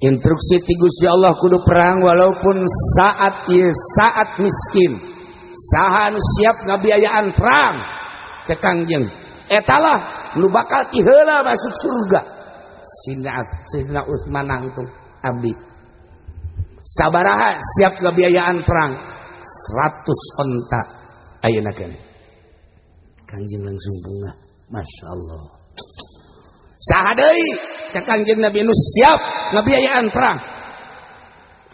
Instruksi ti Gusti Allah kudu perang walaupun saat ieu saat miskin. Saha nu siap ngabiayaan perang cek Kangjeng eta lah nu bakal ti heula masuk surga. Sidna Utsman nangtung abdi. Sabaraha siap ngabiayaan perang 100 onta ayeuna keneh. Kangjeng langsung bunga, Masya Allah. Saha deui cek Kangjeng Nabi nu siap ngabiayaan perang.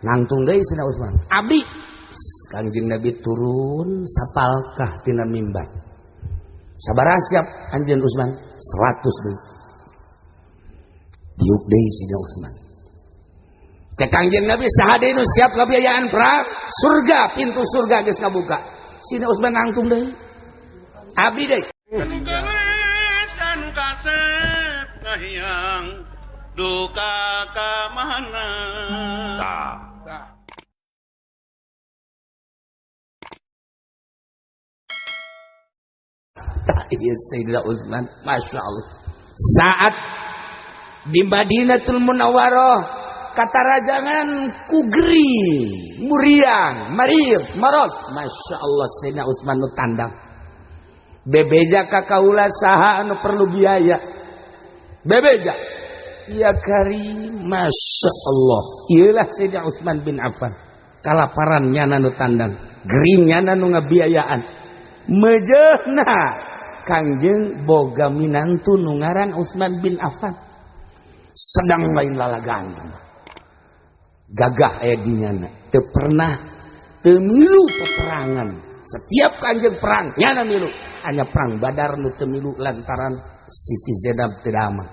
Nangtung deui Sidna Utsman. Abdi. Kangjeng Nabi turun sapalkah tina mimbar. Sabaraha siap anjeun Utsman 100 deui. Diuk deui Sidna Utsman. Cek Kangjeng Nabi saha deui nu siap ngabiayaan perang? Surga, pintu surga geus ngabuka. Sidna Utsman nangtung deui. Abdi deui. Anu kasep kahyang duka ka mana. Iya Sayyidina Utsman, Masya Allah. Saat di Madinatul Munawwarah kata rajangan kugri, muriang, marir, marot. Masya Allah Sayyidina Utsman nu tandang. Bebeja ka kaula saha anu perlu biaya. Bebeja. Ya Karim, Masya Allah. Iyalah Sayyidina Utsman bin Affan. Kalaparan nyana nu tandang, gering nyana nu ngabiayaan. Mejehna Kangjeng boga minantu nu ngaran Utsman bin Affan. Sedang lain lalagaan. Gagah aya dinyana. Teu pernah teu milu peperangan. Setiap Kangjeng perang nyana milu. Hanya perang Badar nu teu milu lantaran Siti Zainab teu damang.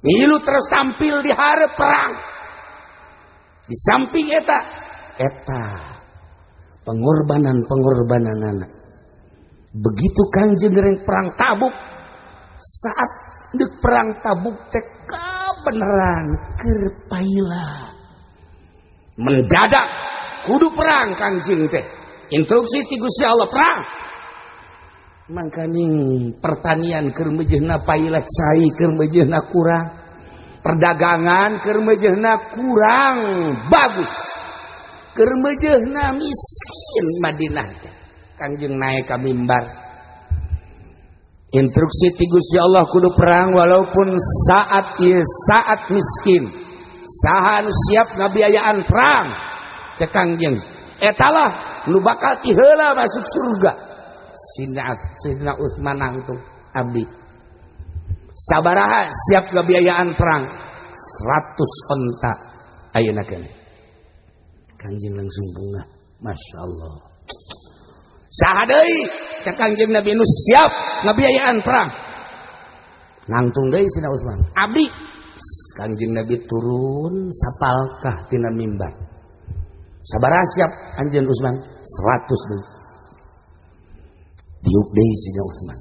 Milu terus tampil di hareup perang. Di samping eta pengorbanan-pengorbananana. Begitu Kangjeng reng perang Tabuk, saat deuk perang Tabuk teh kabeneran keur paila. Mendadak kudu perang Kangjeng teh. Instruksi ti Gusti Allah perang. Mangkaning pertanian keur meujeuhna paila cai keur meujeuhna kurang. Perdagangan keur meujeuhna kurang bagus. Keur meujeuhna miskin Madinah teh. Kangjeng naik ka mimbar. Instruksi ti Gusti Allah kudu perang walaupun saat ieu saat miskin. Saha nu siap ngabiayaan perang cek Kangjeng eta lah nu bakal ti heula masuk surga. Sidna Utsman nangtung abdi. Sabaraha siap ngabiayaan perang 100 onta ayeuna keneh. Kangjeng langsung bunga, Masya Allah. Saha deui cek Kangjeng Nabi nu siap ngabiayaan perang. Nangtung deui Sidna Utsman. Abdi. Kangjeng Nabi turun sapalkah tina mimbar. Sabaraha siap anjeun Utsman 100 deui. Diuk deui Sidna Utsman.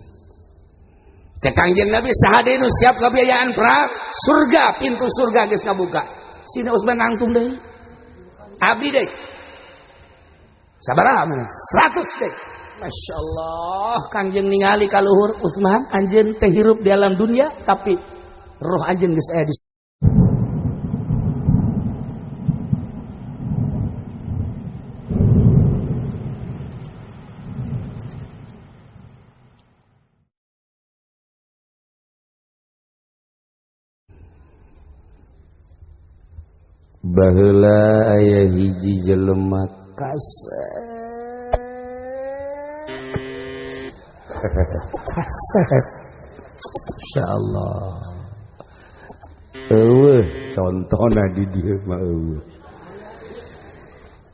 Cek Kangjeng Nabi saha deui nu siap ngabiayaan perang? Surga, pintu surga geus ngabuka. Sidna Utsman nangtung deui. Abdi deui. Sabaraha mana? 100 deui. Masya Allah, Kangjeng ningali ka luhur Utsman, anjeun teh hirup di alam dunia tapi roh anjeun geus aya di baheula aya hiji jelema kasep. Kasep. Insyaallah. Eueuh contona di dieu mah eueuh.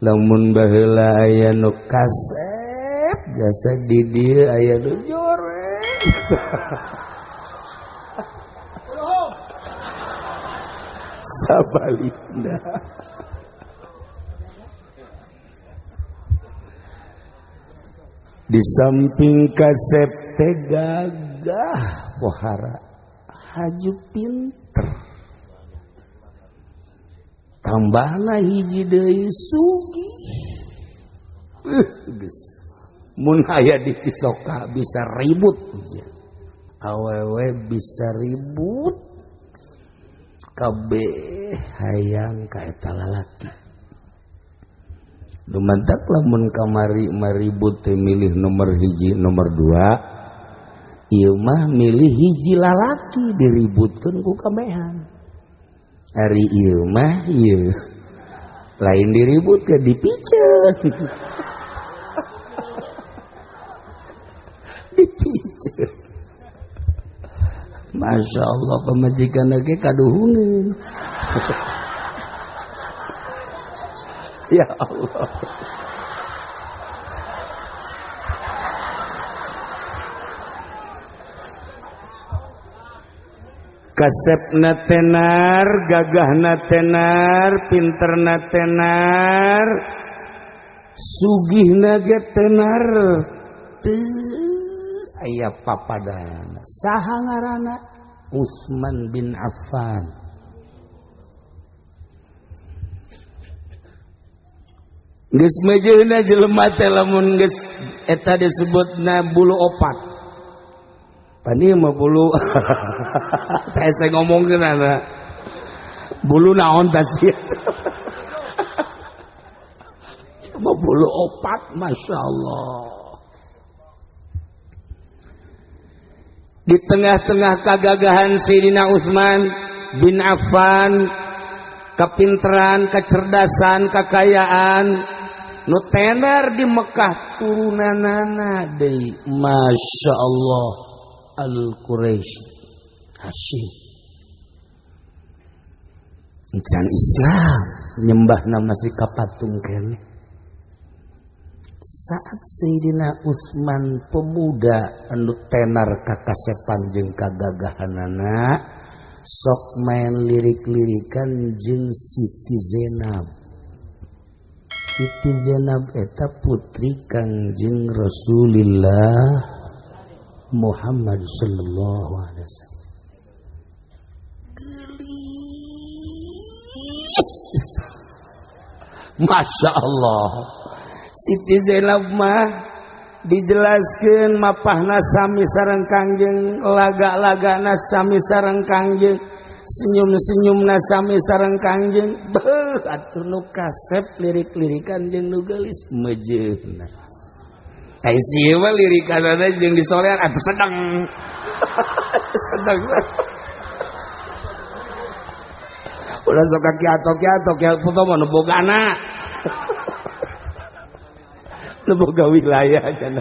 Lamun baheula aya nu kasep, jasa di dieu aya nu joreng. Sabalikna. Di samping kasep teh gagah pohara haju pinter. Tambahna hiji deui sugih. Geus. Mun aya di Cisoka bisa ribut. Awewe bisa ribut. kabeh hayang ka eta lalaki. Dumantak lamun kamari maribut teh milih nomor hiji nomor 2, ieu mah milih hiji lalaki diributkeun ku kabehan. Ari ieu mah ieu lain diributkeun dipiceun. Dipiceun. Masya Allah pemajikan lagi kaduhungin. Ya Allah. Kasepna tenar, gagahna tenar, pinterna tenar, sugihna ge tenar. Aya papadana. Saha ngaranna? Utsman bin Affan. Geus mejeuna jelema teh lamun geus eta disebutna bulu opat. Pani mah bulu teh saya ngomongkeun ana. Bulu naon tah sia? Bulu opat, Masya Allah. Di tengah-tengah kegagahan Sayyidina Utsman bin Affan, kepinteran, kecerdasan, kekayaan, nu tenar di Mekah turunanana deui, Masya Allah, Al-Quraisy, Hashim. Encan Islam nyembahna masih kapatung kene. Saat Sayyidina Utsman pemuda anu tenar kakasepan jeung kagagahanana sok main lirik-lirikan jeung Siti Zainab. Siti Zainab eta putri Kangjeng Rasulullah Muhammad sallallahu alaihi wasallam. Masya Allah. Siti Zainab mah dijelaskeun mapahna sami sareng Kangjeng, laga-lagana sami sareng Kangjeng, senyum-senyumna sami sareng Kangjeng. Beuh atuh nu kasep lirik-lirikan jeung nu geulis mejeuna. Ai sieu mah lirikanana jeung disorean atuh sedeng. Sedeng. Ulah sok kiatok-kiatok ya foto mah nu bogana. Boga wilayah kana.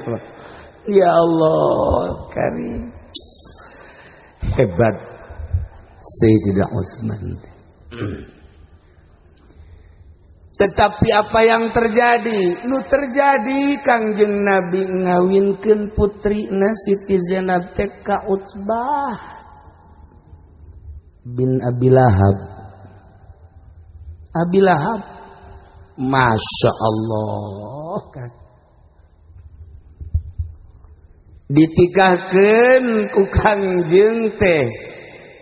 Ya Allah, karim. Hebat Sayyidina Utsman. Tetapi apa yang terjadi? Nu terjadi Kangjeng Nabi ngawinkeun putrina Siti Zainab teh ka Utsbah bin Abi Lahab. Abi Lahab, Masya Allah kan. Ditikahkeun ku Kangjeng teh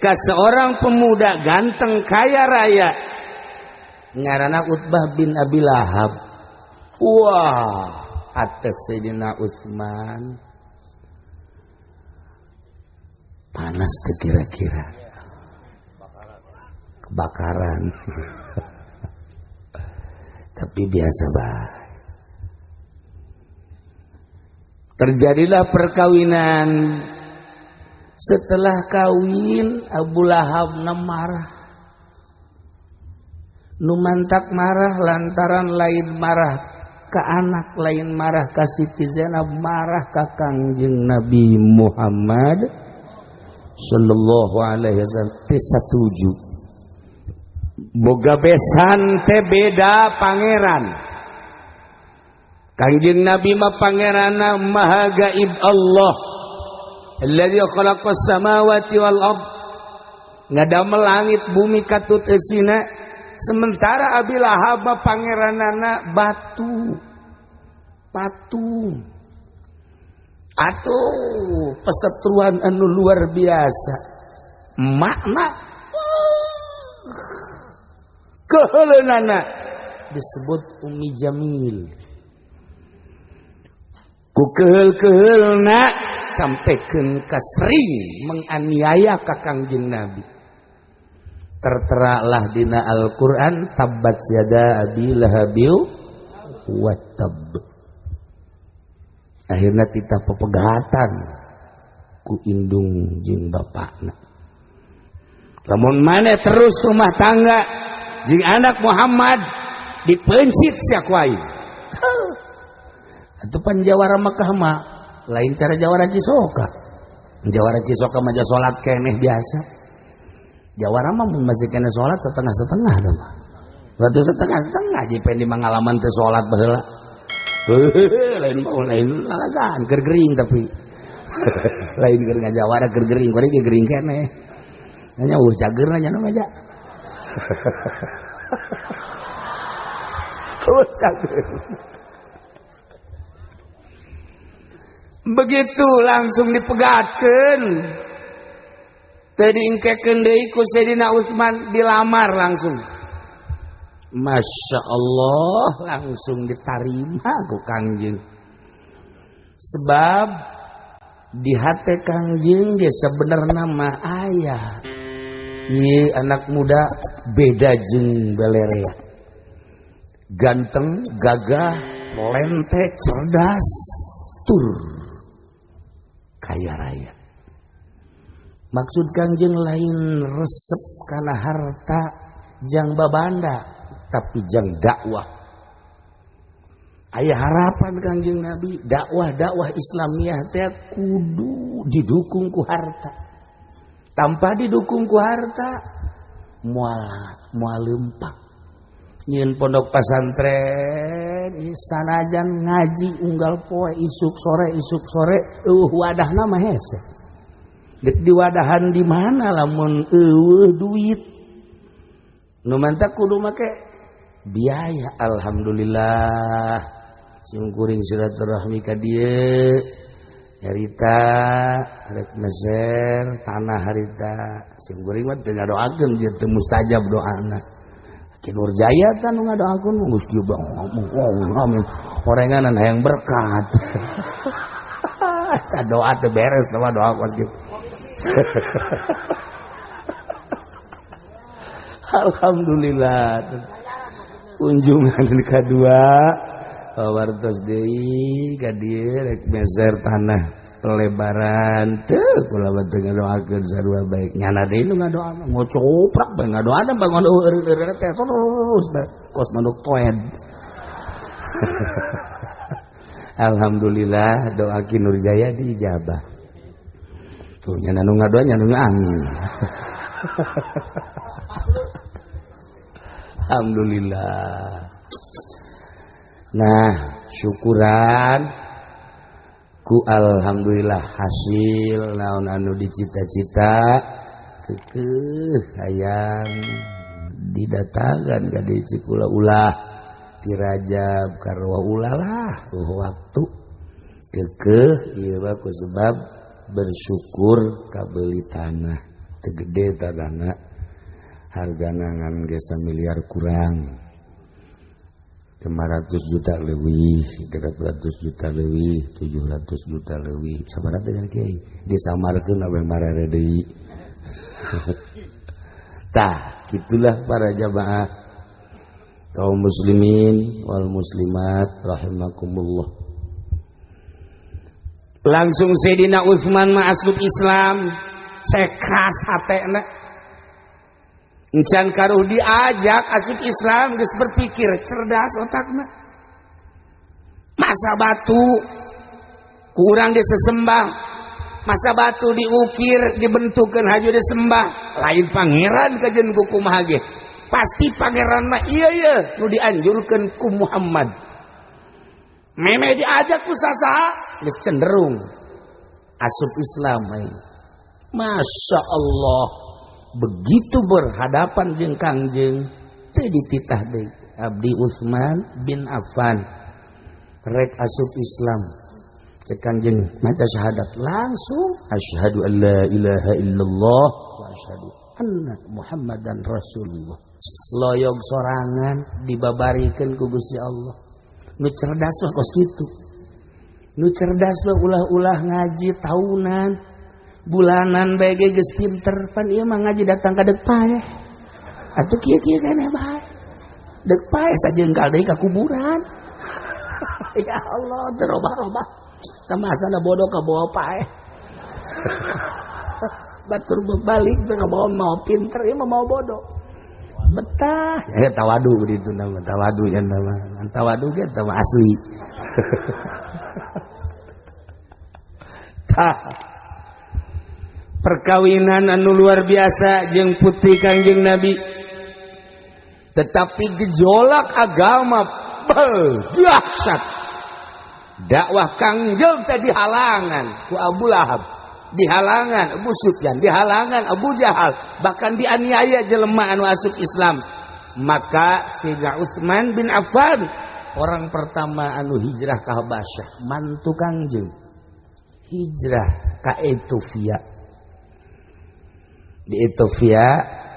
ka seorang pemuda ganteng kaya raya ngaranna Utbah bin Abi Lahab. Wah, atas Sayyidina Utsman panas teh kira-kira kebakaran. Tapi biasa bae. Terjadilah perkawinan. Setelah kawin Abu Lahab marah. Nu mantak marah lantaran lain marah ka anak, lain marah ka Siti Zainab, marah ka Kangjeng Nabi Muhammad sallallahu alaihi wasallam teh satuju. Boga besan teh beda pangeran. Kangjeng Nabi mah pangeranna Maha Gaib Allah. Alladzi khalaqas samawati wal ard. Ngadamel langit bumi katut eusina. Sementara Abi Lahab mah pangeranana batu. Patung. Atuh pesetruan anu luar biasa. Makna keheuleunan disebut Ummi Jamil. Ku keheul-keheulna sampaikeun ka sering menganiaya ka Kangjeng Nabi. terteralah dina Al-Qur'an tabbat yada abi lahabil wa tab. Akhirna titah pepegatan ku indung jeung bapakna. Lamun maneh terus rumah tangga jeung anak Muhammad dipencit sia ku aing. Atuh pan jawara Makkah mah lain cara jawara Cisoka. Jawara Cisoka mah salat keneh biasa. Jawara mah mun masih keneh salat setengah-setengah tah mah. Waktu setengah-setengah jipen di mangalaman teu salat baheula. Lain lalagan keur gering tapi. Lain keur ngajawara keur gering, bari ge gering keneh. Nya cageurna nya mah ja. Cager. Begitu langsung dipegatkeun. Teu diingkekeun deui ku Sayyidina Utsman, dilamar langsung. Masya Allah, langsung diterima ku Kangjeng. Sebab di hati Kangjeng dia sebenarnya mah aya. Ieu anak muda beda jeung belerea. Ganteng, gagah, lente, cerdas, tur kaya raya. Maksud Kangjeng lain resep kana harta jang babanda, tapi jang dakwah. Aya harapan Kangjeng Nabi, dakwah Islamiyah teh kudu didukung ku harta. Tanpa didukung ku harta moal leumpah. Nyieun pondok pesantren sanajan ngaji unggal poe isuk sore wadahna mah hese. Dek diwadahan di mana lamun duit. Nu manta kudu make biaya. Alhamdulillah singkuring silaturahmi ka dieu harita rek meser tanah harita singkuring mah teu ngadoakeun dieu teu mustajab doana. Ki Nurjaya kan nu ngadoakeun geus kieu ngomong orenganan hayang berkat. Ta doa teu beres sama doa kos kieu. Alhamdulillah kunjungan kedua wartos deui ka dieu rek meser tanah pelebaran teu kula teu ngadoakeun sarua baik nyana deui nu ngadoa ngocoprak bae ngadoa bangun eueuh teh terus kos manduk toed. Alhamdulillah doa Ki Nurjaya diijabah. Tuh nyana nu ngadoa nyana nu amin. Alhamdulillah. Nah, syukuran ku alhamdulillah hasil naon anu dicita-cita keukeuh hayang didatangan ka dieu cikula ulah ti Rajab karwa ulah lah waktu keukeuh ieu mah ku sebab bersyukur kabeuli tanah teu gede tadana hargana ngan ge 1 miliar kurang 500 juta leuwih 300 juta leuwih 700 juta leuwih sabaraha teh kiai disamarkeun abeng marere deui. Tah gitulah para jamaah kaum muslimin wal muslimat rahimakumullah. Langsung Sayyidina Utsman mah asup Islam cekas hatena. Encan karuh diajak asup Islam geus berpikir cerdas otakna. Masa batu ku urang disembah, masa batu diukir dibentukkeun haju disembah, lain pangeran kajen ku kumaha ge. Pasti pangeran mah ieu nu dianjurkeun ku Muhammad. Meme diajak ku sasaha geus cenderung asup Islam. Masya Allah, begitu berhadapan jeung Kangjeng teu dititah deui. Abdi Utsman bin Affan rek asup Islam cek Kangjeng maca syahadat langsung asyhadu an la ilaha illallah wa asyhadu anna Muhammadan Rasulullah. Loyog sorangan dibabarikeun ku Gusti Allah. Nu cerdas mah kos kitu. Nu cerdas mah ulah-ulah ngaji tahunan, bulanan bae geus pinter pan ieu mah ngaji datang ka deuk paeh. atuh kieu-kieu keneh bae. Deuk pae sajengkal deui ka kuburan. Ya Allah, terobah-robah. Tamasana bodoh ka bawa pae. Batur berbalik teu ngabawa mau pinter, ieu mah mau bodoh. Betah. Ya tawadu ditu nama, tawadu nya nama. Tawadu ge teh asli. Tah. Perkawinan anu luar biasa jeung putri Kangjeng Nabi. Tetapi gejolak agama dahsyat. Dakwah Kangjeng teh dihalangan ku Abu Lahab, dihalangan Abu Sufyan, dihalangan Abu Jahal, bahkan dianiaya jelema anu asup Islam. Maka Sayyidina Utsman bin Affan orang pertama anu hijrah ka Habasyah, mantu Kangjeng. Hijrah ka Ethiopia. Di Ethiopia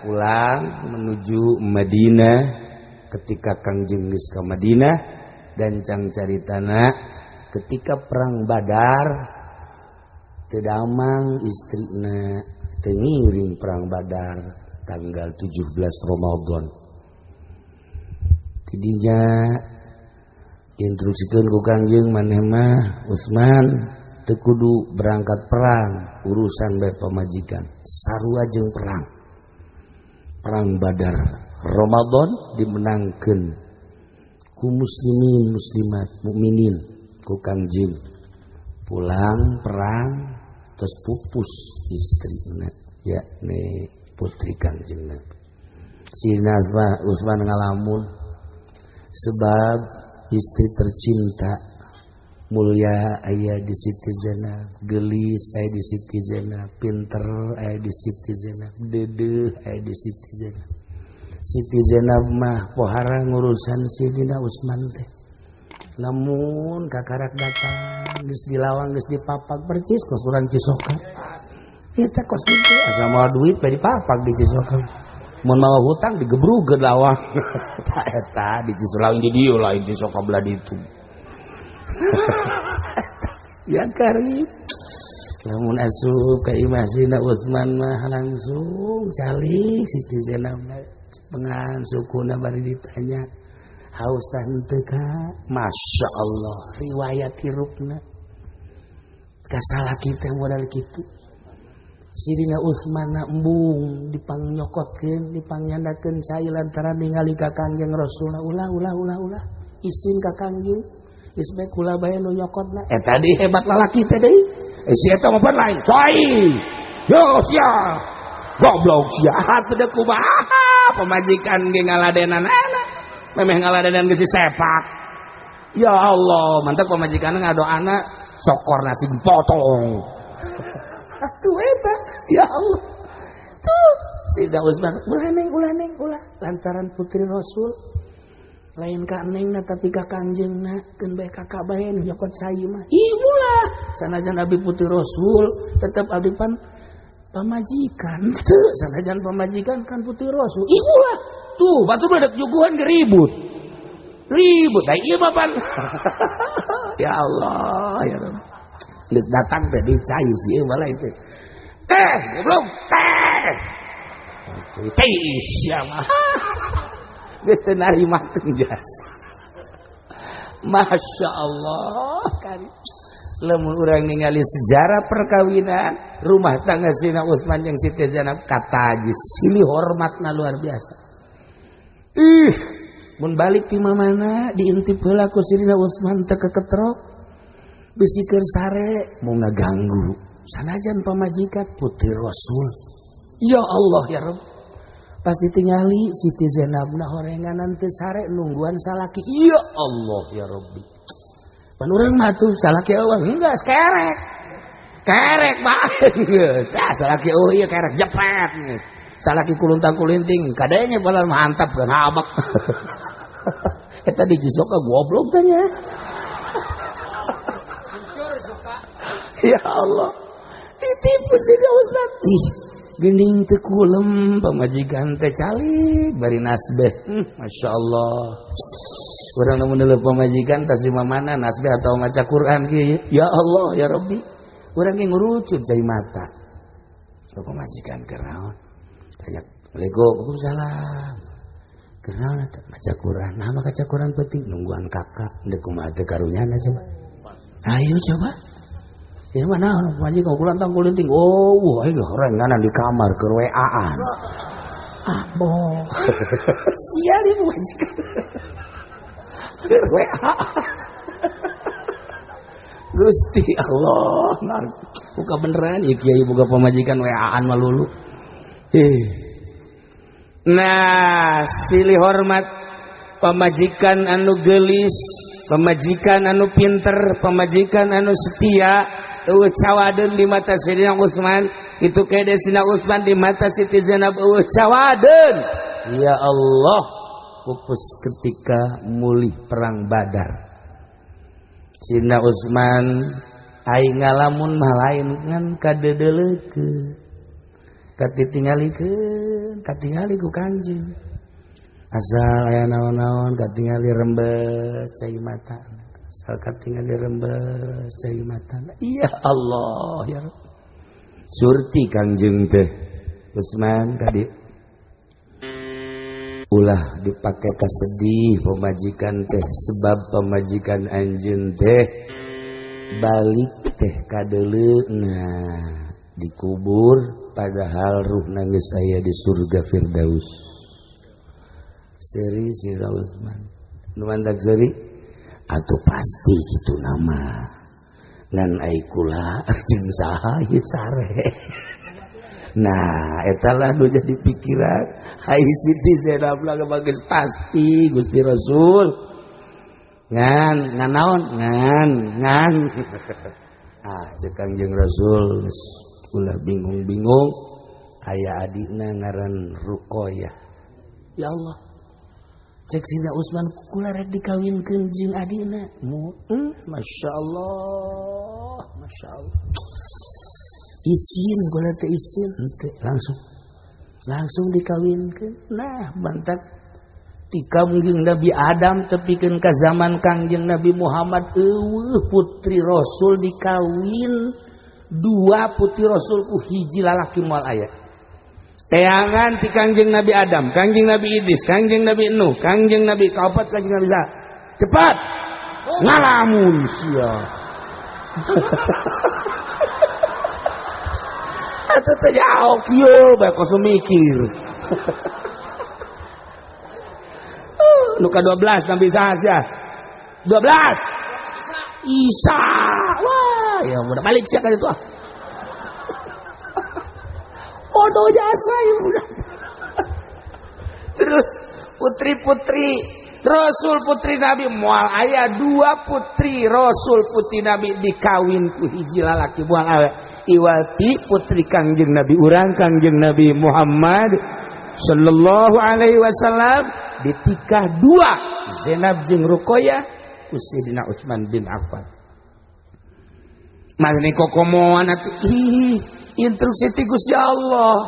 pulang menuju Madinah. Ketika Kangjeng geus ka Madinah dan cang caritana ketika perang Badar teu damang istrina teu ngiring perang Badar tanggal 17 Ramadan. Tidinya instruksikeun ku Kangjeng maneh mah Utsman teu kudu berangkat perang, urusan bae pamajikan. Sarua jeung perang Badar Ramadan dimenangkeun ku muslimin muslimat mukminin ku Kangjeng. Pulang perang terus pupus istrina yakni putri Kangjeng Nabi. Si Utsman ngalamun sebab istri tercinta mulia aya di Siti Zainab, gelis aya di Siti Zainab, pinter aya di Siti Zainab, deudeuh aya di Siti Zainab. Siti Zainab mah pohara ngurusan Sidina Utsman teh. Lamun kakarak datang geus dilawang geus dipapak percis kosuran Cisokan. Kita kos kitu asa moal duit bae dipapak di Cisokan. Mun mawa hutang digebrugeun lawang. Tah eta di Cisolawing di dieu lain Cisokan belah ditu. Ya karib. Lamun asup ka imah Sidina Utsman mah langsung calik Siti Zainab pengan sukuna bari ditanya haus tah henteu ka? Masya Allah riwayat hirupna kasalaki teh modal kitu. Sidina Utsman embung dipangyokotkeun dipangnyandakeun cai lantaran ningali ka Kangjeng Rasulna ulah isin ka Kangjeng geus bae kula bae nu nyokotna eta deui hebat lalaki teh deui si eta mah lain cai yo sia goblok sia teu da kumaha pamajikan ge ngaladenan ana memeh ngaladenan geus sepak. Ya Allah mantap pamajikan ngadoana sokor nasi potong. Atuh eta ya Allah tuh Sidina Utsman ulah lantaran putri Rasul lain ka nengna tapi ka Kangjengna keun bae kakak bae nu nyokot sayu mah ieu lah sanajan abi putri Rasul tetep abi pamajikan teu sanajan pamajikan kan putri Rasul ieu lah tuh batu badak juguhan ribut da ieu mah pan. Ya Allah ya Rabb geus datang teh dicai si ieu balai teh teh goblok teh sia mah geus teu narimakeun jasa. Masya Allah kan lamun urang ningali sejarah perkawinan rumah tangga Sidina Utsman jeung Siti Zainab kata aja silih hormatna luar biasa. Mun balik ti mamana diintip heula ku Sidina Utsman teu keketrok bisikeun sare mau ngaganggu sanajan pamajikan putri Rasul. Ya Allah ya Rabb pas ditingali Siti Zainabna horenganan teu sare nungguan salaki. Ya Allah ya Rabbi pan urang mah tuh salaki eueuh geus kerek bae geus salaki eueuh ieu kerek jepret geus salaki kuluntang-kulinting kadenya balan mantap kan habak. Eta di Cisoka goblok teh nya. Ya Allah ditipu Sidina Utsman geuning teu kulem pamajikan teh calik bari nasbeh. Masya Allah urang lamun neuleuh pamajikan tas di mana nasbeh atau maca Quran kieu ya Allah ya Rabbi urang ge ngurucut cai mata pamajikan keur naon tanya Waalaikumsalam. Kenal maca Quran. Nah, maca Quran penting nungguan kakak deuk kumaha teh karunyana coba. Ayo coba. Ya mana majikan kula tang kuliting. Oh, wah ieu renganan di kamar keur WA-an. Boh. Sial ibu majikan. Keur WA. Gusti Allah, buka beneran ya kiai boga pamajikan WA-an malulu. Nah, silih hormat pamajikan anu geulis, pamajikan anu pinter, pamajikan anu setia, eueuh cawadeun di mata Sayyidina Utsman, kitu kede Sayyidina Utsman di mata Siti Zainab eueuh cawadeun. Ya Allah, pupus ketika mulih perang Badar. Sayyidina Utsman aing ngalamun mah lain ngan kadeudeuleukeun. Katingali ku Kanjeng. Asal aya naon-naon katingali rembes cai mata. Asal katingali rembes cai mata. Ya Allah ya Rabb. Surti Kanjeng teh Utsman kadi ulah dipake kasedih pemajikan teh sebab pemajikan anjeun teh balik teh kadeuleuna dikubur padahal ruh nangis aya di surga Firdaus. Seri si Utsman nu mantak seri atuh pasti kitu nama ngan ai kula jeung saha ieu sare. Nah eta lah nu jadi pikiran ai Siti Zainab lah bagus pasti Gusti Rasul ngan naon ngan cek Kangjeng Rasul ulah bingung-bingung aya adina ngaran Ruqayyah. Ya Allah, cek Sayyidina Utsman kula rek dikawinkeun jeung adina. Masyaallah, masyaallah. Isin kula teh isin henteu langsung dikawinkeun. Nah, bantak tika mungkin Nabi Adam tepikeun ka zaman Kangjeng Nabi Muhammad eueuh putri Rasul dikawin. 2 putri Rasul ku hiji lalaki moal aya. Teangan ti Kangjeng Nabi Adam, Kangjeng Nabi Idris, Kangjeng Nabi Nuh, Kangjeng Nabi kaopat Kangjeng Nabi Isa. Cepat. Ngalamun sia. Atuh teh jauh kieu bae koso mikir. Nu ka 12 Nabi Isa sia. 12. Isa. Wah, ya udah balik sia ka ditu ah. Bodoh jasa ya udah. Terus putri-putri Rasul putri Nabi moal aya 2 putri Rasul putri Nabi dikawin ku hiji lalaki moal aya Iwati putri Kangjeng Nabi urang Kangjeng Nabi Muhammad sallallahu alaihi wasallam ditikah 2 Zainab jeung Ruqayyah ku Sayyidina Utsman bin Affan. Mas ni kokomoan atuh instruksi ti Gusti Allah.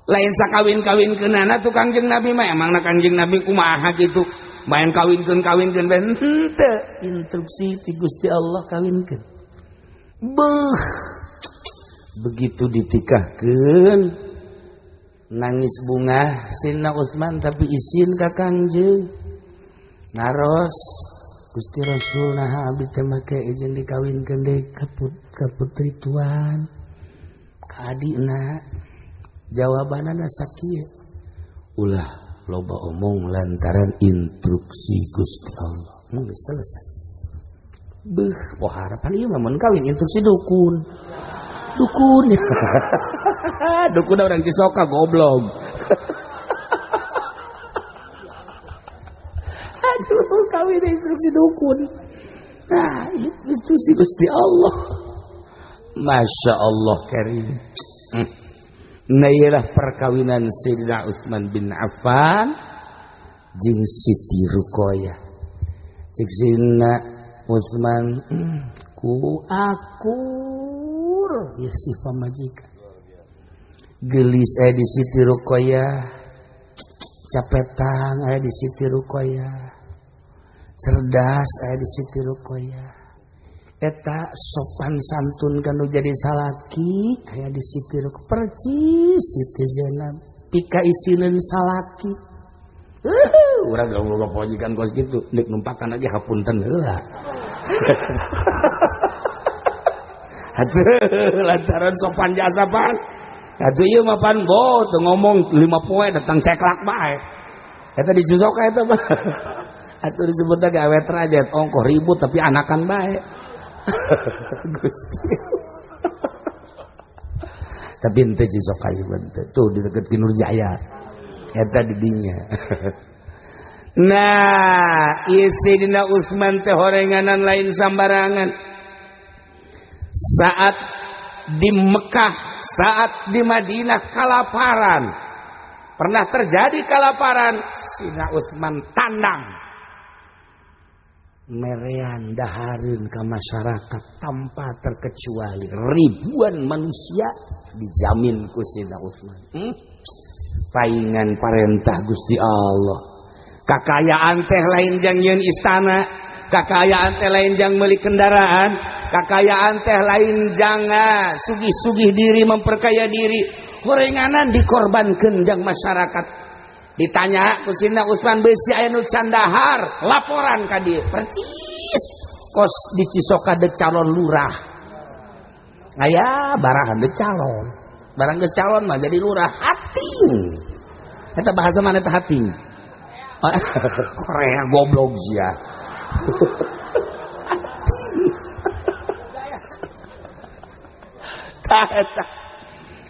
Lain sakawin-kawinkeunana tuh Kangjeng Nabi mah emangna Kangjeng Nabi kumaha kitu. Main kawinkeun ben henteu instruksi ti Gusti Allah kawinkeun. Beuh. Begitu ditikahkeun nangis bunga Sayyidina Utsman tapi isin ka Kangjeng. Naros Gusti Rasul nah abdi teh make izin dikawinkeun deui ka putri tuan. Ka adina jawabanana sakieu. Ulah loba omong lantaran instruksi Gusti Allah. Geus selesai. Beuh, poh harapan ieu mah mun kawin instruksi dukun. Dukun. Dukun orang Cisoka goblok. Aduh, kawin instruksi dukun. Nah, instruksi Gusti Allah. Masya Allah karim. Nah ialah perkawinan Sayyidina Utsman bin Affan jeung Siti Ruqayyah. Cik Sayyidina Utsman ku akur ya si pamajikan. Gelis aya di Siti Ruqayyah, capetang aya di Siti Ruqayyah, cerdas aya di Siti Ruqayyah. Eta sopan santun kanu jadi salaki aya di Siti Ruqayyah, percis Siti Zainab. pika isinin salaki. Urang gak pojikan kos gitu, nek numpakan lagi hapunten heula. Atuh lantaran sopan jasa pan. Atuh ieu mah pan teu ngomong 5 poe datang ceklak bae. Eta disusok eta mah. Atuh disebutna gawe trajet ongkoh ribut tapi anakan bae. Gusti. Tapi ente cisok aja tuh di dekat Kinur Jaya eta di dinya. Nah Sayyidina Utsman teh horenganan lain sambarangan. Saat di Mekah, saat di Madinah kalaparan, pernah terjadi kalaparan, Sayyidina Utsman tandang merean dahareun ka masyarakat tanpa terkecuali ribuan manusia dijamin ku Sayyidina Utsman. Paingan parentah Gusti Allah. Kakayaan teh lain jang nyeun istana, kakayaan teh lain jang meuli kendaraan, kakayaan teh lain jang sugih-sugih diri memperkaya diri. Horenganan dikorbankeun jang masyarakat. Ditanya ku Sayyidina Utsman beusi aya nu can dahar, laporan ka dieu. Percis kos di Cisoka deuk calon lurah. Aya barahan deuk calon. Barang geus calon mah jadi lurah hating. Eta bahasa mana teh hating? Korea goblok sia. Tah eta.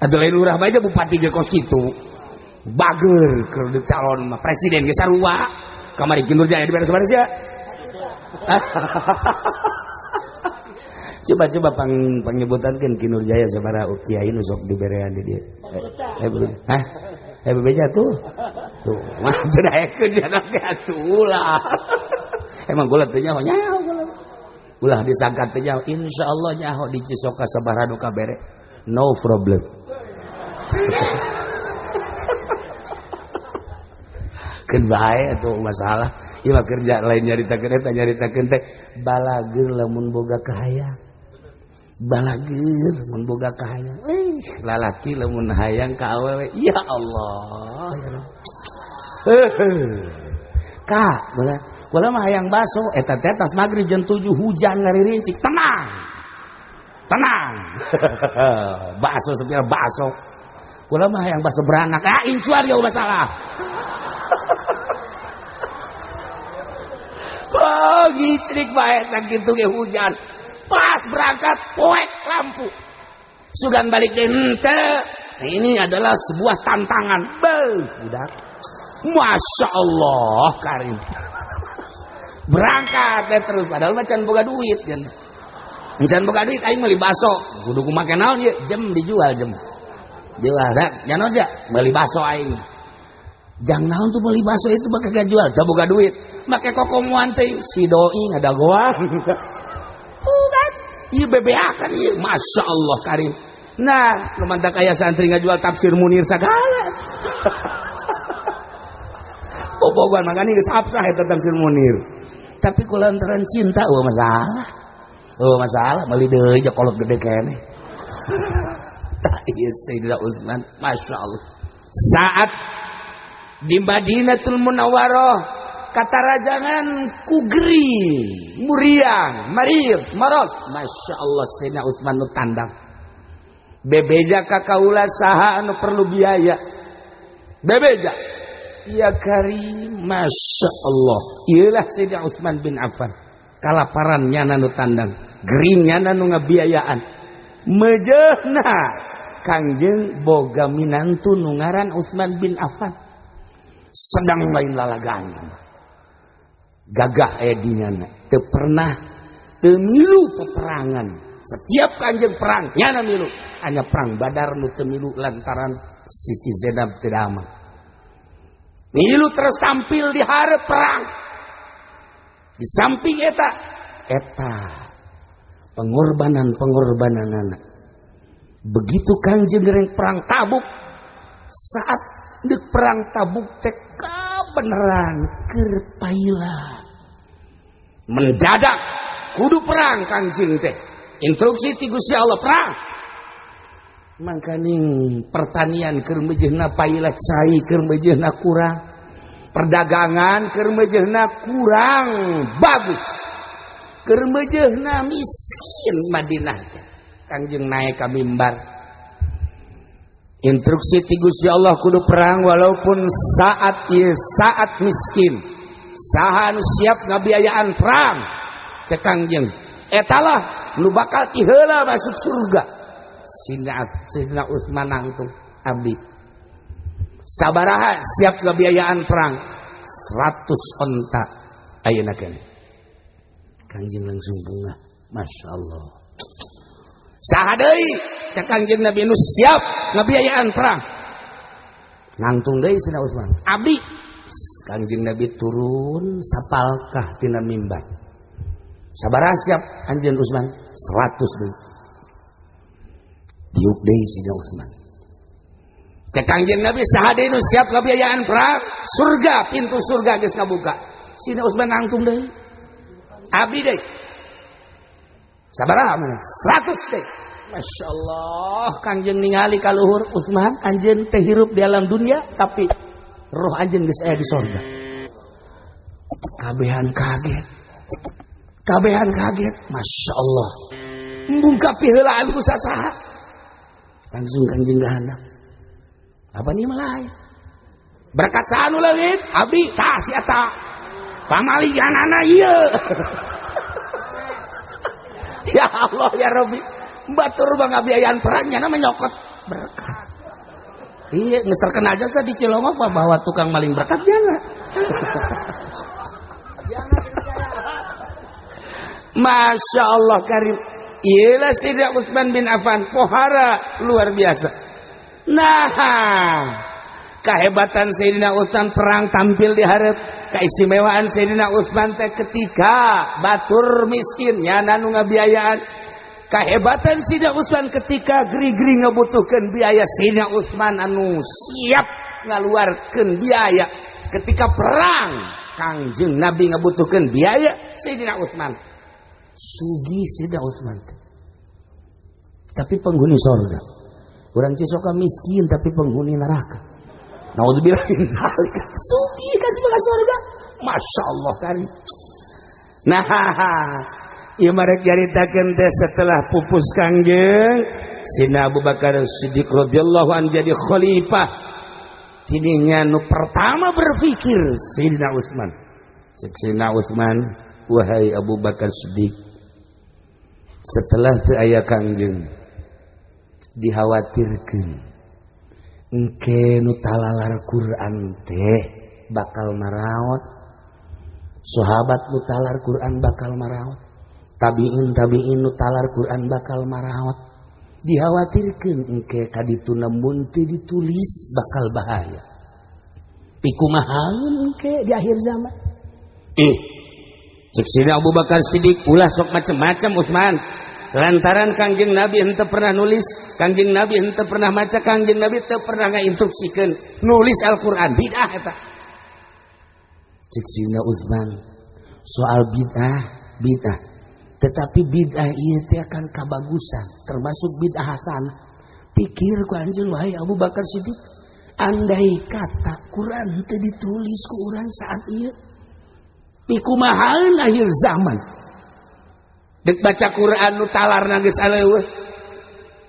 Atuh lain lurah bae bupati ge kos kitu. Bager keur deuk calon mah presiden ge sarua. Kamari Kinur Jaya diberes-beres ya. Coba pangnyebutankeun Kinur Jaya sabaraha kiai nu sok diberean di dieu. Hah? Bebeja tuh. Tuh, mah cedaekeun dia na ge atuh lah. Emang gula teh nyaho gula. Ulah disangkat teh nyaho, insyaallah nyaho di Cisoka sabaraha nu kabere. No problem. Keun bae atuh masalah. Ieu mah kerja lain nyaritakeun eta nyaritakeun teh balageur lamun boga kahayang. Balageur mun boga kahayang. Lalaki lamun hayang ka awewe. Ya Allah. Kak, bola mah hayang baso eta teh tas magrib jam 7 hujan ngaririncik. Tenang. Baso sepira baso. Bola mah hayang baso beranak. Incuan ya masalah. Oh, gicrik bae sakitu ge hujan. Pas berangkat poek lampu. Sugan balik deh henteu. Ini adalah sebuah tantangan. Budak. Masya Allah Karim. Berangkat deh terus padahal macan boga duit kan. Macan boga duit aing meuli baso. Kudu kumake naon ieu? Jem dijual jem. Jual dak, jangan aja meuli baso aing. Jang naon tuh meuli baso itu bakal jual, da boga duit. Make kokomuan teh si doi ngadagoan. Bukan. Ieu bebeakan ieu, Masya Allah Karim. Nah, lumantak aya santri ngajual tafsir Munir sagala. Bobogan makanya geus absah eta tafsir Munir. Tapi kulantaran cinta masalah. Masalah meuli deui jeung kolot gede keneh. Tah ieu Sayyidina Utsman, Masya Allah. Saat di Madinatul Munawwarah kata rajangan kugri, muriang, marir, marot. Masya Allah Sayyidina Utsman nu tandang. Bebeja ka kaula saha anu perlu biaya. Bebeja. Ya Karim, Masya Allah. Iyalah Sayyidina Utsman bin Affan. Kalaparan nyana nu tandang, gering nyana nu ngabiayaan. Mejehna Kangjeng boga minantu nu ngaran Utsman bin Affan. Sedang lain lalagaan. Gagah edinyana. Teu pernah teu milu peperangan. Setiap Kangjeng perang nyana milu. Hanya perang Badar nu teu milu lantaran Siti Zainab teu dama. Milu terus tampil di hareup perang. Di samping eta pengorbanan-pengorbananana. Begitu Kangjeng gereng perang Tabuk, saat deuk perang Tabuk teh kabeneran keur paila. Mendadak kudu perang Kangjeng teh. Instruksi ti Gusti Allah perang. mangkaning pertanian keur meujeuhna pailat cai keur meujeuhna kurang, perdagangan keur meujeuhna kurang bagus, keur meujeuhna miskin Madinah teh. Kangjeng naik ka mimbar, instruksi ti Gusti Allah kudu perang walaupun saat ieu saat miskin. Saha anu siap ngabiayaan perang cek Kangjeng, etalah nu bakal ti heula masuk surga. Sidna Utsman nangtung, abdi sabaraha siap ngabiayaan perang? 100 onta ayeuna keneh. Kangjeng langsung bunga, Masya Allah. Saha deui cek Kangjeng Nabi nu siap ngabiayaan perang? Nangtung deui Sidna Utsman, abdi. Kangjeng Nabi turun sapalkah tina mimbar. Sabaraha siap anjeun Utsman? 100 deui. Diuk deui Sidna Utsman. Cek Kangjeng Nabi, saha deui nu siap ngabiayaan perang? Surga, pintu surga geus kabuka. Sidna Utsman nangtung deui, abdi deui. Sabaraha mah? 100 deui. Masya Allah, Kangjeng ningali ka luhur, Utsman, anjeun teh hirup di alam dunia tapi roh anjeun geus aya di sorga. Kabehan kaget. Masya Allah. Mbungkapi heulaan ku sasaha. Langsung Kangjeng gahandap, apa nih malai? Berkat saha nu leungit? Abdi tah si eta. Pamaliganana ieu. Ya Allah ya Rabbi. Batur bang ngabiayaan perangnya na menyokot berkat. Iya, geus terkenal aja sa di Cilongok bahwa tukang maling berkat jangan. Masya Allah karim. Iyalah Sayyidina Utsman bin Affan, pohara luar biasa. Nah, kehebatan Sayyidina Utsman perang tampil di hareup. Keistimewaan Sayyidina Utsman teh ketika batur miskin nyana nu ngabiayaan. Kehebatan Sayyidina Utsman ketika geri-geri ngabutuhkeun biaya, Sayyidina Utsman anu siap ngaluarkeun biaya. Ketika perang Kangjeng Nabi ngabutuhkeun biaya, Sayyidina Utsman sugih. Sayyidina Utsman tapi penghuni surga. Urang Cisoka miskin tapi penghuni neraka. Naudzubillah min dzalik. Sugih kasih ka surga. Masya Allah kan. Nah, ieu marek nyaritakeun teh setelah pupus Kangjeng Sayyidina Abu Bakar Siddiq radhiyallahu anhu jadi khalifah. Tidinya nu pertama berpikir Sayyidina Utsman. Cek Sayyidina Utsman, wahai Abu Bakar Siddiq, setelah teu aya Kangjeng dikhawatirkeun engke nu talalar Quran teh bakal maraot, sahabat nu talar Quran bakal maraot, tabiin nu talar Quran bakal maraot. Dikhawatirkeun engke kadituna mun teu ditulis bakal bahaya. Pikumahaeun engke di akhir zaman. Cek Sayyidina Abu Bakar Siddiq ulah sok macam-macam Utsman. Lantaran Kangjeng Nabi henteu pernah nulis, Kangjeng Nabi henteu pernah maca, Kangjeng Nabi teu pernah ngainstruksikeun nulis Al-Qur'an, bid'ah eta. Cek Sayyidina Utsman, soal bid'ah. Tetapi bid'ah ieu teh akan kabagusan, termasuk bid'ah hasanah. Pikir ku anjeun wahai Abu Bakar Siddiq, andai kata Quran teu ditulis ku urang saat ieu, pikumahaeun akhir zaman. Dek baca Quran nu talarna geus aleueuh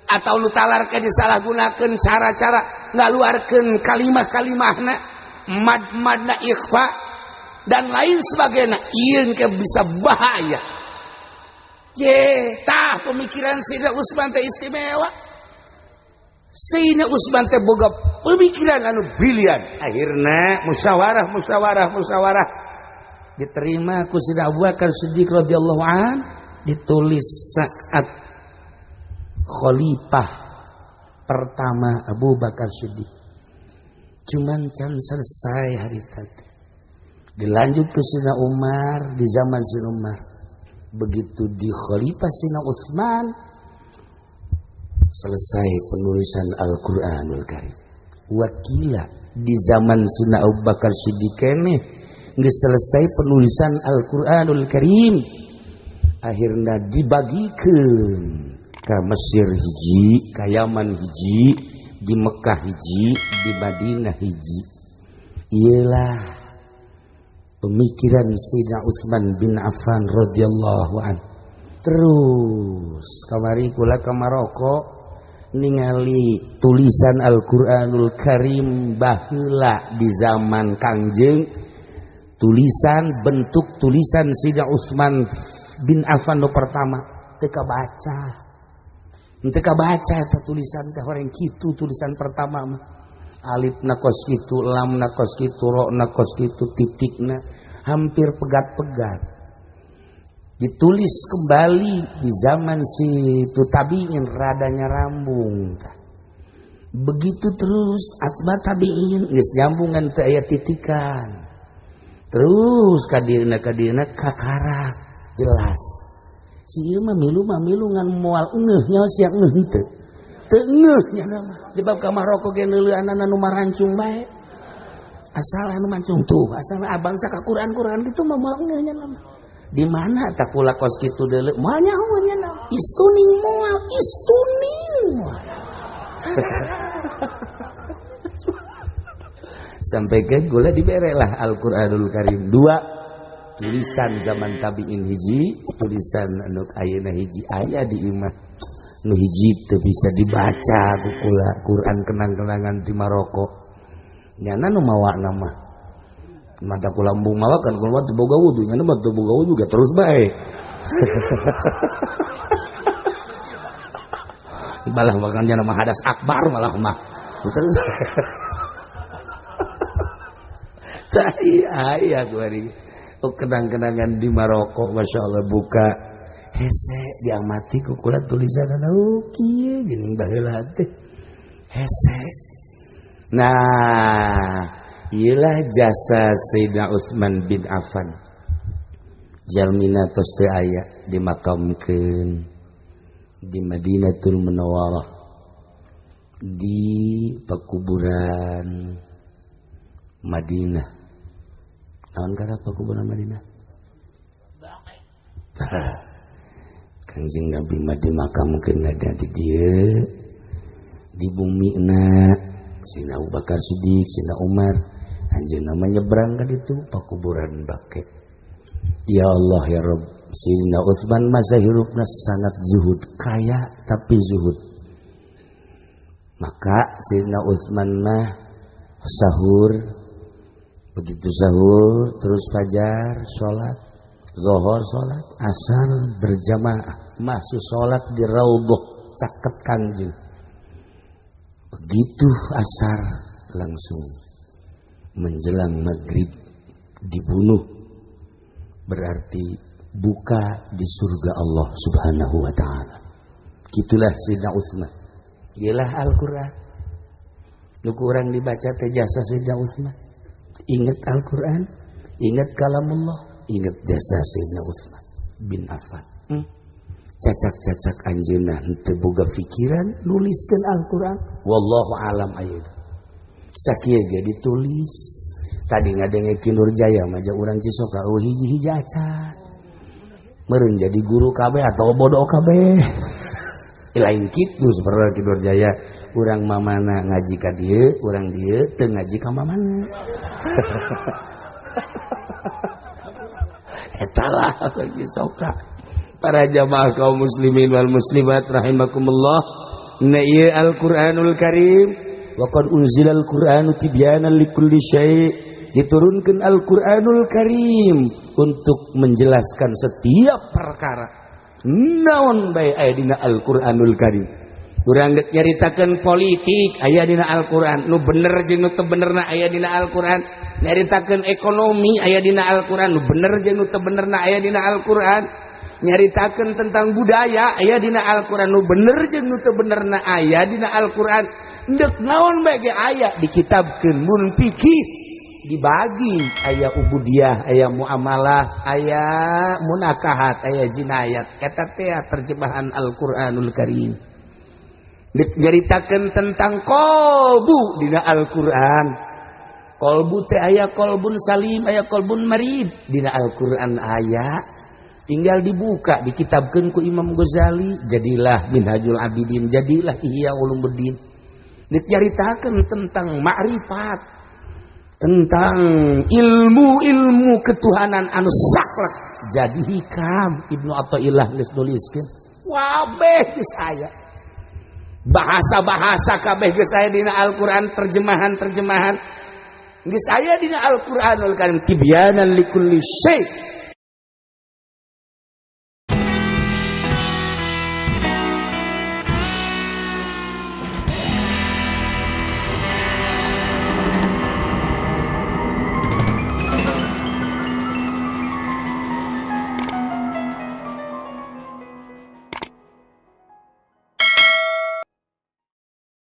atau nu talar ke disalahgunakeun cara-cara ngaluarkeun kalimah-kalimahna, mad-madna ikhfa dan lain sebagainya, ieu ke bisa bahaya. Tah pemikiran Sayyidina Utsman teh istimewa. Sayyidina Utsman teh boga pemikiran anu brilian. Akhirna musyawarah diterima ku Sayyidina Abu Bakar Siddiq radhiyallahu an, ditulis saat khalifah pertama Abu Bakar Siddiq. Cuman can selesai hari tadi. Dilanjut ke Sayyidina Umar, di zaman Sayyidina Umar. Begitu di khalifah Sayyidina Utsman selesai penulisan Al-Qur'anul Karim. Wakila di zaman Sayyidina Abu Bakar Siddiq keneh geus selesai penulisan Al-Qur'anul Karim. Akhirnya dibagikeun ka Mesir hiji, ka Yaman hiji, di Mekah hiji, di Madinah hiji. Ialah pemikiran Sayyidina Utsman bin Affan radhiyallahu anhu. Terus kamari kula ka Maroko ningali tulisan Al-Qur'anul Karim baheula di zaman Kangjeng, tulisan bentuk tulisan Sayyidina Utsman bin Affan no pertama teu kabaca. Teu kabaca eta tulisan teh horeng kitu tulisan pertama mah. Alif na kos kitu, lam na kos kitu, ro na kos kitu, titikna hampir pegat-pegat. Ditulis kembali di zaman si tabi'in radanya rambung. Begitu terus asma tabi'in geus nyambungan teu aya titikan. Terus kadirna kakarak jelas. Si ieu mah milu ngan moal ngeuh nya sia ngeuh teu. Teu ngeuh nya mah. Sebab ka Maroko ge neuleuanana nu marancung bae. Asal anu mancung tuh, asal abang saka Quran gitu mah moal ngeuh nya mah. Di mana tak kula kos kitu deuleu moal nyaho nya na. Istuning moal. Sampai ke gula diberelah Al-Qur'anul Karim 2 tulisan zaman tabi'in hiji, tulisan anu ayeuna hiji aya di imah nu hiji teu bisa dibaca ku kula Quran kenang-kenangan di Maroko. Nyana nu mawa nama mata kula embung mawa kan kula teu boga wudu, nyana mah teu boga wudu juga terus bae. Balah makannya nama hadas akbar malah mah. Terus aya kuari. Oh kenang-kenangan di Maroko masyaallah buka hese diamati ku kula tulisanna kieu geuning baheula teh. Hese. Nah, iyalah jasa Sayyidina Utsman bin Affan. Jalmina tos teu aya dimakamkeun di Madinatul Munawwarah di pekuburan Madinah. Naon kana pekuburan Madinah? Kanjeng Nabi mah dimakamkeun ada di dieu di bumina Sina Abu Bakar Siddiq, Sina Umar, anjeunna mah nyebrang ka ditu pekuburan bake. Ya Allah ya Rabb, Sayyidina Utsman masa hirupna sangat zuhud, kaya tapi zuhud. Maka Sayyidina Utsman mah sahur, begitu sahur terus fajar salat, zuhur salat, asar berjamaah, masih salat di Raudhah caket Kangjeng. Begitu asar langsung menjelang maghrib dibunuh, berarti buka di surga Allah Subhanahu wa taala. Gitulah Sayyidina Utsman. Ialah Al-Qur'an. Nu kurang dibaca teh jasa Sayyidina Utsman. Ingat Al-Qur'an, ingat kalamullah, ingat jasa Sayyidina Utsman bin Affan. Cacak-cacak anjeunna henteu boga pikiran nuliskeun Al-Qur'an. Wallahu alam ayeuna. Sakieu ge ditulis. Tadi ngadengekeun Nurjaya mah jeung urang Cisoka hiji-hiji acan. Meureun jadi guru kabeh atau bodoh kabeh. Lain kitu saperti Nurjaya, urang mamana ngaji ka dieu, urang dieu teu ngaji ka mamana. Eta lah Cisoka. Para jamaah kaum muslimin wal muslimat rahimakumullah. Inna ieu Al-Qur'anul Karim wa qad unzilal Qur'anu tibyanan likulli syai'. Diturunkan Al-Qur'anul Karim untuk menjelaskan setiap perkara. Naon bae aya dina Al-Qur'anul Karim. Urang geus nyaritakeun politik aya dina Al-Qur'an, nu bener jeung nu teu benerna aya dina Al-Qur'an. Nyaritakeun ekonomi aya dina Al-Qur'an, nu bener jeung nu teu benerna aya dina Al-Qur'an. Nyaritakeun tentang budaya aya dina Al-Qur'an, nu bener jeung nu teu benerna aya dina Al-Qur'an. Deuk naon bae ge aya dikitabkeun mun fikih dibagi, aya ubudiyah, aya muamalah, aya munakahat, aya jinayat. Eta teh terjemahan Al-Qur'anul Karim. Nyaritakeun tentang qalbu dina Al-Qur'an. Qalbu teh aya qalbun salim, aya qalbun marid dina Al-Qur'an aya. tinggal dibuka dikitabkeun ku Imam Ghazali, jadilah Minhajul Abidin, jadilah Ihya Ulumuddin. Diceritakeun tentang ma'rifat, tentang ilmu-ilmu ketuhanan anu saklek, jadi hikam. Ibnu Athaillah geus nuliskeun wabeh geus aya bahasa-bahasa kabeh geus aya dina Al-Qur'an, terjemahan geus aya dina Al-Qur'anul Karim, tibyanan likulli syai',